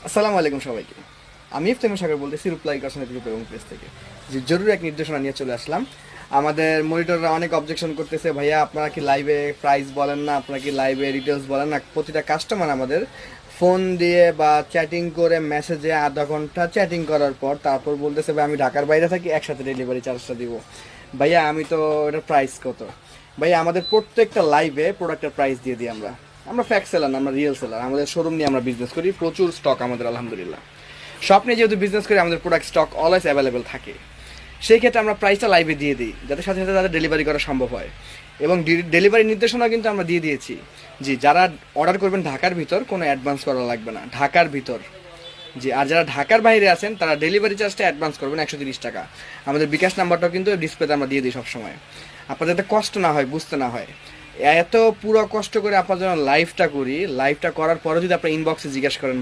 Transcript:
আসসালামু আলাইকুম সবাইকে। আমি ইফতেখার সাগর বলতেছি রূপলাই কসমেটিক গ্রুপ এবং পেজ থেকে। যে জরুরি এক নির্দেশনা নিয়ে চলে আসলাম। আমাদের মনিটররা অনেক অবজেকশন করতেছে, ভাইয়া আপনারা কি লাইভে প্রাইস বলেন না, আপনারা কি লাইভে ডিটেলস বলেন না। প্রতিটা কাস্টমার আমাদের ফোন দিয়ে বা চ্যাটিং করে মেসেজে আধা ঘন্টা চ্যাটিং করার পর তারপর বলতেছে ভাই আমি ঢাকার বাইরে থাকি, একসাথে ডেলিভারি চার্জটা দিব। ভাইয়া আমি তো এটার প্রাইস কত? ভাইয়া আমাদের প্রত্যেকটা লাইভে প্রোডাক্টের প্রাইস দিয়ে দিই আমরা। আমরা ফ্যাক্ট সেলার না, আমরা রিয়েল সেলার। আমাদের শোরুম নিয়ে আমরা বিজনেস করি, প্রচুর স্টক আমাদের আলহামদুলিল্লাহ। শপ নিয়ে যেহেতু বিজনেস করি আমাদের প্রোডাক্ট স্টক অলওয়েজ অ্যাভেলেবেল থাকে। সেই ক্ষেত্রে আমরা প্রাইসটা লাইভে দিয়ে দিই যাতে সাথে সাথে তাদের ডেলিভারি করা সম্ভব হয়। এবং ডেলিভারি নির্দেশনা কিন্তু আমরা দিয়ে দিয়েছি। জি, যারা অর্ডার করবেন ঢাকার ভিতর কোনো অ্যাডভান্স করা লাগবে না, ঢাকার ভিতর। জি, আর যারা ঢাকার বাইরে আছেন তারা ডেলিভারি চার্জটা অ্যাডভান্স করবেন 130 টাকা। আমাদের বিকাশ নাম্বারটাও কিন্তু ডিসপ্লেতে আমরা দিয়ে দিই সবসময়, আপনার যাতে কষ্ট না হয়, বুঝতে না হয়। এত পুরো কষ্ট করে আপনার জন্য লাইভটা করি, লাইভটা করার পরে যদি আপনার ইনবক্সে জিজ্ঞেস করেন